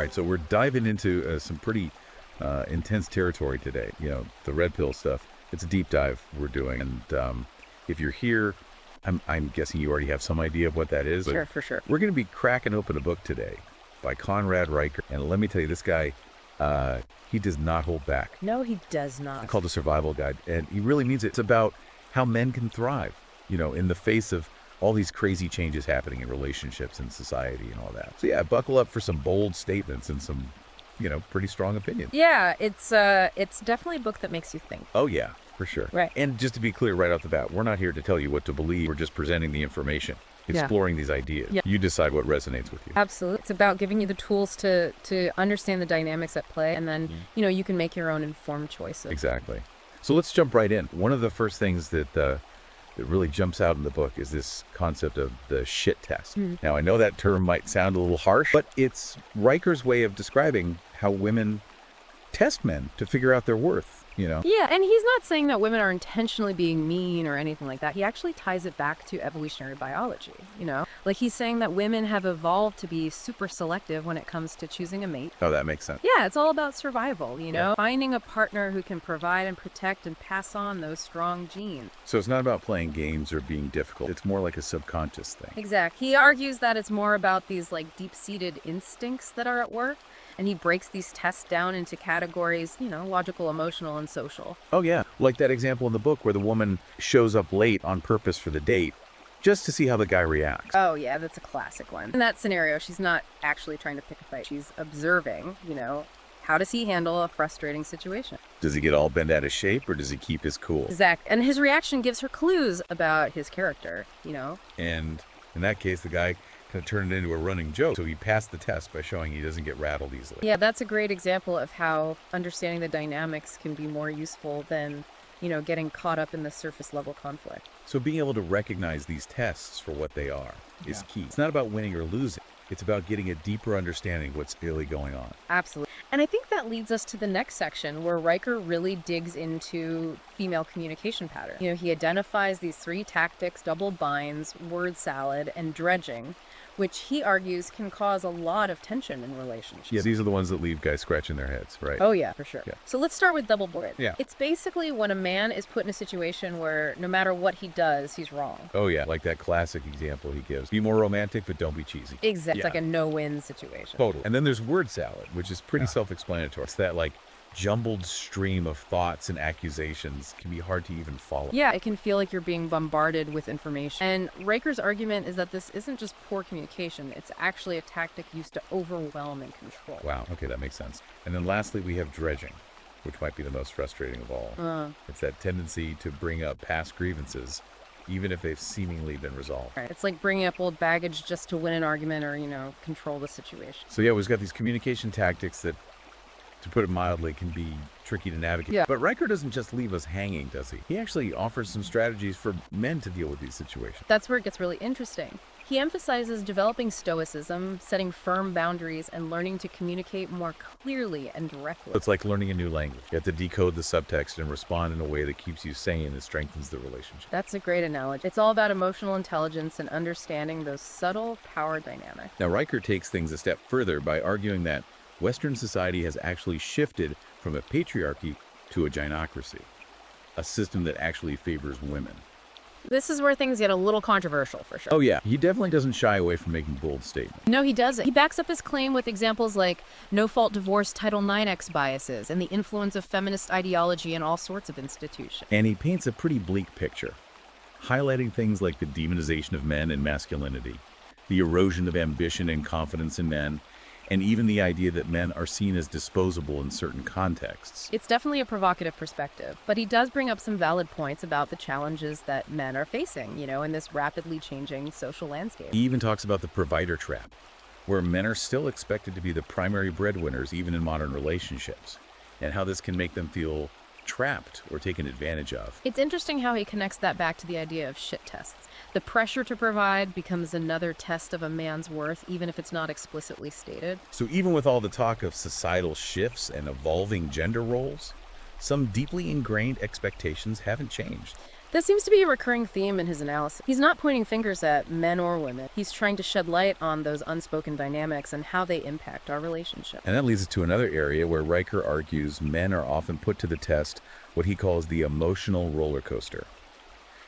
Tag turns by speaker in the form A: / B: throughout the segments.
A: right, so we're diving into some pretty intense territory today. You know, the red pill stuff. It's a deep dive we're doing, and if you're here, I'm guessing you already have some idea of what that is.
B: Sure, for sure.
A: We're going to be cracking open a book today by Conrad Riker, and let me tell you, this guy, he does not hold back.
B: No, he does not.
A: It's called A Survival Guide, and he really means it. It's about how men can thrive, you know, in the face of all these crazy changes happening in relationships and society and all that. So yeah, buckle up for some bold statements and some, you know, pretty strong opinions.
B: Yeah, it's definitely a book that makes you think.
A: Oh yeah, for sure.
B: Right.
A: And just to be clear right off the bat, we're not here to tell you what to believe. We're just presenting the information, exploring these ideas.
B: Yeah.
A: You decide what resonates with you.
B: Absolutely. It's about giving you the tools to understand the dynamics at play, and then, you know, you can make your own informed choices.
A: Exactly. So let's jump right in. One of the first things that really jumps out in the book is this concept of the shit test. Now, I know that term might sound a little harsh, but it's Riker's way of describing how women test men to figure out their worth, you know?
B: Yeah, and he's not saying that women are intentionally being mean or anything like that. He actually ties it back to evolutionary biology, you know? Like, he's saying that women have evolved to be super selective when it comes to choosing a mate.
A: Oh, that makes sense.
B: Yeah, it's all about survival, you know? Finding a partner who can provide and protect and pass on those strong genes.
A: So it's not about playing games or being difficult. It's more like a subconscious thing.
B: Exactly. He argues that it's more about these, like, deep-seated instincts that are at work. And he breaks these tests down into categories, you know, logical, emotional, and social.
A: Oh, yeah. Like that example in the book where the woman shows up late on purpose for the date just to see how the guy reacts.
B: Oh, yeah, that's a classic one. In that scenario, she's not actually trying to pick a fight. She's observing, you know, how does he handle a frustrating situation?
A: Does he get all bent out of shape or does he keep his cool?
B: Exactly. And his reaction gives her clues about his character, you know?
A: And in that case, the guy kind of turned it into a running joke. So he passed the test by showing he doesn't get rattled easily.
B: Yeah, that's a great example of how understanding the dynamics can be more useful than, you know, getting caught up in the surface level conflict.
A: So being able to recognize these tests for what they are is key. It's not about winning or losing. It's about getting a deeper understanding of what's really going on.
B: Absolutely. And I think that leads us to the next section where Riker really digs into female communication patterns. You know, he identifies these 3 tactics: double binds, word salad, and dredging, which he argues can cause a lot of tension in relationships.
A: Yeah, these are the ones that leave guys scratching their heads, right?
B: Oh, yeah, for sure.
A: Yeah.
B: So let's start with double bind.
A: Yeah.
B: It's basically when a man is put in a situation where no matter what he does, he's wrong.
A: Oh, yeah, like that classic example he gives. Be more romantic, but don't be cheesy.
B: Exactly.
A: Yeah.
B: It's like a no-win situation.
A: Totally. And then there's word salad, which is pretty self-explanatory. It's that, like, jumbled stream of thoughts and accusations can be hard to even follow.
B: Yeah, it can feel like you're being bombarded with information. And Riker's argument is that this isn't just poor communication, it's actually a tactic used to overwhelm and control.
A: Wow, okay, that makes sense. And then lastly, we have dredging, which might be the most frustrating of all. It's that tendency to bring up past grievances, even if they've seemingly been resolved.
B: Right. It's like bringing up old baggage just to win an argument or, you know, control the situation.
A: So yeah, we've got these communication tactics that, to put it mildly, can be tricky to navigate.
B: Yeah.
A: But Riker doesn't just leave us hanging, does he? He actually offers some strategies for men to deal with these situations.
B: That's where it gets really interesting. He emphasizes developing stoicism, setting firm boundaries, and learning to communicate more clearly and directly.
A: It's like learning a new language. You have to decode the subtext and respond in a way that keeps you sane and strengthens the relationship.
B: That's a great analogy. It's all about emotional intelligence and understanding those subtle power dynamics.
A: Now, Riker takes things a step further by arguing that Western society has actually shifted from a patriarchy to a gynocracy, a system that actually favors women.
B: This is where things get a little controversial, for sure.
A: Oh yeah, he definitely doesn't shy away from making bold statements.
B: No, he doesn't. He backs up his claim with examples like no-fault divorce Title IX biases and the influence of feminist ideology in all sorts of institutions.
A: And he paints a pretty bleak picture, highlighting things like the demonization of men and masculinity, the erosion of ambition and confidence in men, and even the idea that men are seen as disposable in certain contexts.
B: It's definitely a provocative perspective, but he does bring up some valid points about the challenges that men are facing, you know, in this rapidly changing social landscape.
A: He even talks about the provider trap, where men are still expected to be the primary breadwinners even in modern relationships, and how this can make them feel trapped or taken advantage of.
B: It's interesting how he connects that back to the idea of shit tests. The pressure to provide becomes another test of a man's worth, even if it's not explicitly stated.
A: So even with all the talk of societal shifts and evolving gender roles, some deeply ingrained expectations haven't changed.
B: That seems to be a recurring theme in his analysis. He's not pointing fingers at men or women. He's trying to shed light on those unspoken dynamics and how they impact our relationship.
A: And that leads us to another area where Riker argues men are often put to the test, what he calls the emotional roller coaster.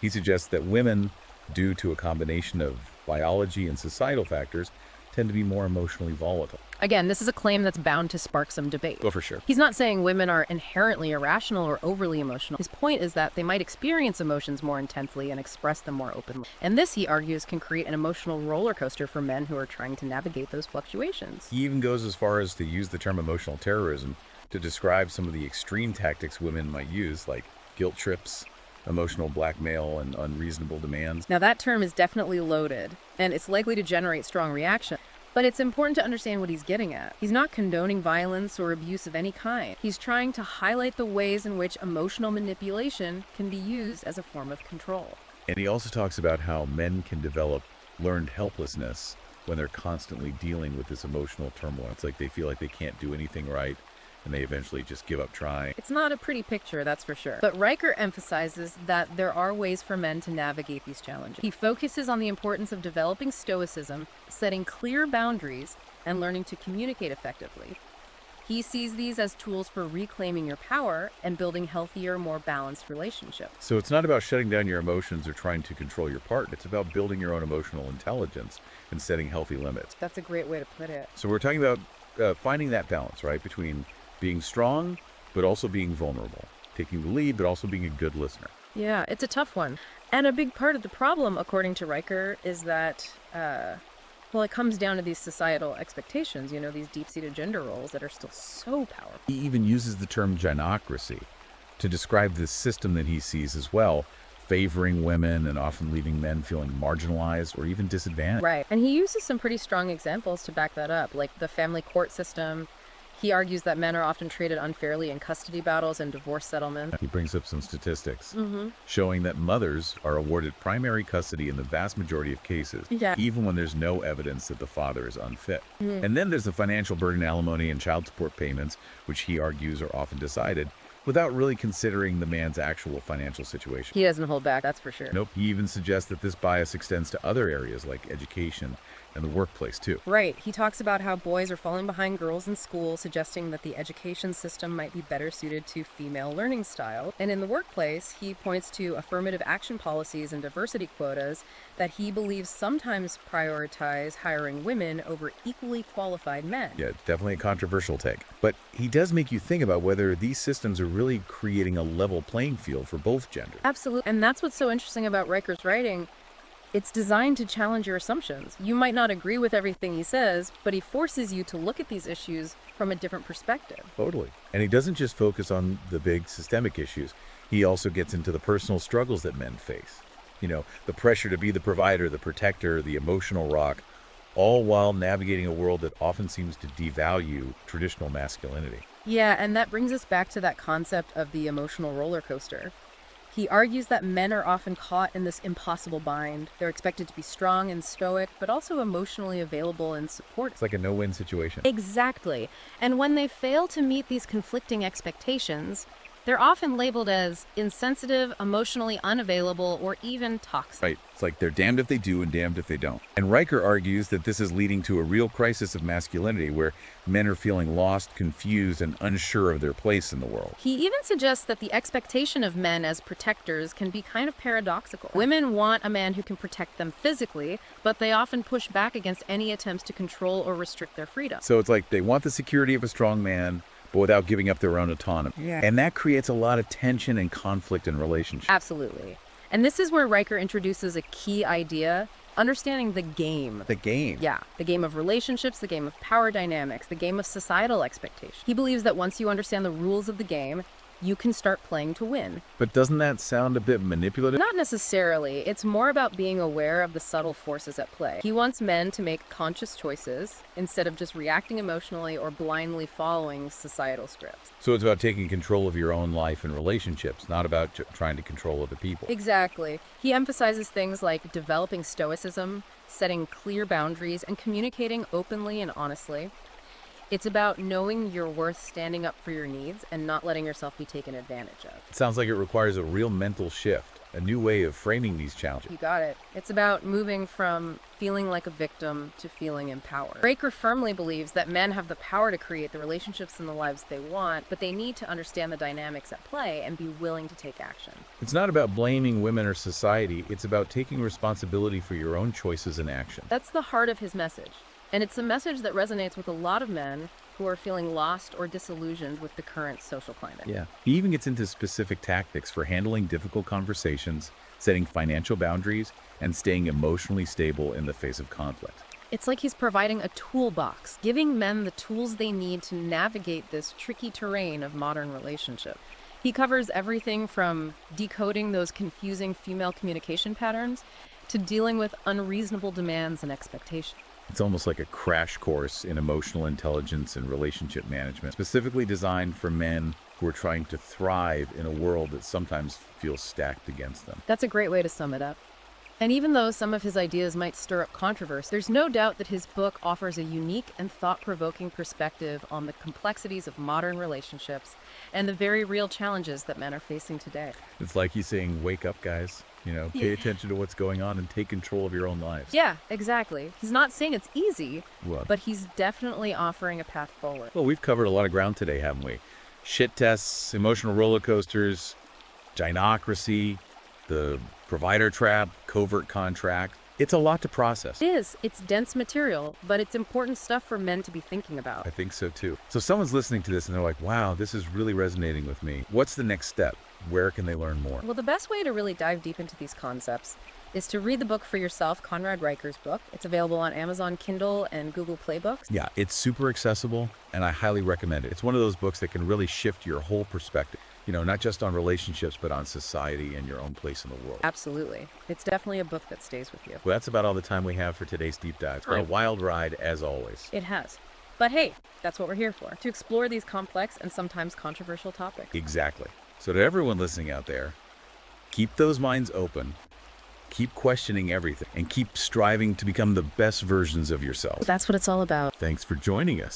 A: He suggests that women, due to a combination of biology and societal factors, tend to be more emotionally volatile.
B: Again, this is a claim that's bound to spark some debate.
A: Oh, for sure.
B: He's not saying women are inherently irrational or overly emotional. His point is that they might experience emotions more intensely and express them more openly. And this, he argues, can create an emotional roller coaster for men who are trying to navigate those fluctuations.
A: He even goes as far as to use the term emotional terrorism to describe some of the extreme tactics women might use, like guilt trips, emotional blackmail, and unreasonable demands.
B: Now, that term is definitely loaded, and it's likely to generate strong reaction. But it's important to understand what he's getting at. He's not condoning violence or abuse of any kind. He's trying to highlight the ways in which emotional manipulation can be used as a form of control.
A: And he also talks about how men can develop learned helplessness when they're constantly dealing with this emotional turmoil. It's like they feel like they can't do anything right, and they eventually just give up trying.
B: It's not a pretty picture, that's for sure. But Riker emphasizes that there are ways for men to navigate these challenges. He focuses on the importance of developing stoicism, setting clear boundaries, and learning to communicate effectively. He sees these as tools for reclaiming your power and building healthier, more balanced relationships.
A: So it's not about shutting down your emotions or trying to control your partner. It's about building your own emotional intelligence and setting healthy limits.
B: That's a great way to put it.
A: So we're talking about finding that balance, right, between being strong, but also being vulnerable, taking the lead, but also being a good listener.
B: Yeah, it's a tough one. And a big part of the problem, according to Riker, is that, it comes down to these societal expectations, these deep-seated gender roles that are still so powerful.
A: He even uses the term gynocracy to describe this system that he sees as well, favoring women and often leaving men feeling marginalized or even disadvantaged.
B: Right. And he uses some pretty strong examples to back that up, like the family court system. He argues that men are often treated unfairly in custody battles and divorce settlements.
A: He brings up some statistics showing that mothers are awarded primary custody in the vast majority of cases, even when there's no evidence that the father is unfit. And then there's the financial burden, alimony, and child support payments, which he argues are often decided without really considering the man's actual financial situation.
B: He doesn't hold back, that's for sure.
A: Nope. He even suggests that this bias extends to other areas like education and the workplace too.
B: Right. He talks about how boys are falling behind girls in school, suggesting that the education system might be better suited to female learning style. And in the workplace, he points to affirmative action policies and diversity quotas that he believes sometimes prioritize hiring women over equally qualified men.
A: Yeah, definitely a controversial take. But he does make you think about whether these systems are really creating a level playing field for both genders.
B: Absolutely. And that's what's so interesting about Riker's writing. It's designed to challenge your assumptions. You might not agree with everything he says, but he forces you to look at these issues from a different perspective.
A: Totally. And he doesn't just focus on the big systemic issues. He also gets into the personal struggles that men face. The pressure to be the provider, the protector, the emotional rock, all while navigating a world that often seems to devalue traditional masculinity.
B: Yeah, and that brings us back to that concept of the emotional roller coaster. He argues that men are often caught in this impossible bind. They're expected to be strong and stoic, but also emotionally available and supportive.
A: It's like a no-win situation.
B: Exactly. And when they fail to meet these conflicting expectations, they're often labeled as insensitive, emotionally unavailable, or even toxic.
A: Right. It's like they're damned if they do and damned if they don't. And Riker argues that this is leading to a real crisis of masculinity where men are feeling lost, confused, and unsure of their place in the world.
B: He even suggests that the expectation of men as protectors can be kind of paradoxical. Women want a man who can protect them physically, but they often push back against any attempts to control or restrict their freedom.
A: So it's like they want the security of a strong man, but without giving up their own autonomy. Yeah. And that creates a lot of tension and conflict in relationships.
B: Absolutely. And this is where Riker introduces a key idea, understanding the game.
A: The game?
B: Yeah, the game of relationships, the game of power dynamics, the game of societal expectations. He believes that once you understand the rules of the game, you can start playing to win.
A: But doesn't that sound a bit manipulative?
B: Not necessarily. It's more about being aware of the subtle forces at play. He wants men to make conscious choices instead of just reacting emotionally or blindly following societal scripts.
A: So it's about taking control of your own life and relationships, not about trying to control other people.
B: Exactly. He emphasizes things like developing stoicism, setting clear boundaries, and communicating openly and honestly. It's about knowing your worth, standing up for your needs, and not letting yourself be taken advantage of.
A: It sounds like it requires a real mental shift. a new way of framing these challenges.
B: You got it. It's about moving from feeling like a victim to feeling empowered. Riker firmly believes that men have the power to create the relationships and the lives they want, but they need to understand the dynamics at play and be willing to take action.
A: It's not about blaming women or society, it's about taking responsibility for your own choices and actions.
B: That's the heart of his message. And it's a message that resonates with a lot of men who are feeling lost or disillusioned with the current social climate.
A: Yeah. He even gets into specific tactics for handling difficult conversations, setting financial boundaries, and staying emotionally stable in the face of conflict.
B: It's like he's providing a toolbox, giving men the tools they need to navigate this tricky terrain of modern relationship. He covers everything from decoding those confusing female communication patterns to dealing with unreasonable demands and expectations.
A: It's almost like a crash course in emotional intelligence and relationship management, specifically designed for men who are trying to thrive in a world that sometimes feels stacked against them.
B: That's a great way to sum it up. And even though some of his ideas might stir up controversy, there's no doubt that his book offers a unique and thought-provoking perspective on the complexities of modern relationships and the very real challenges that men are facing today.
A: It's like he's saying, wake up, guys. Pay attention to what's going on and take control of your own lives.
B: Yeah, exactly. He's not saying it's easy,
A: Well,
B: but he's definitely offering a path forward.
A: Well, we've covered a lot of ground today, haven't we? Shit tests, emotional roller coasters, gynocracy, the provider trap, covert contract. It's a lot to process.
B: It is. It's dense material, but it's important stuff for men to be thinking about.
A: I think so too. So someone's listening to this and they're like, wow, this is really resonating with me. What's the next step? Where can they learn more?
B: Well, the best way to really dive deep into these concepts is to read the book for yourself, Conrad Riker's book. It's available on Amazon Kindle and Google Playbooks.
A: Yeah, it's super accessible and I highly recommend it. It's one of those books that can really shift your whole perspective. Not just on relationships, but on society and your own place in the world.
B: Absolutely. It's definitely a book that stays with you.
A: Well, that's about all the time we have for today's deep dive. It's been a wild ride, as always.
B: It has. But hey, that's what we're here for, to explore these complex and sometimes controversial topics.
A: Exactly. So to everyone listening out there, keep those minds open, keep questioning everything, and keep striving to become the best versions of yourself.
B: That's what it's all about.
A: Thanks for joining us.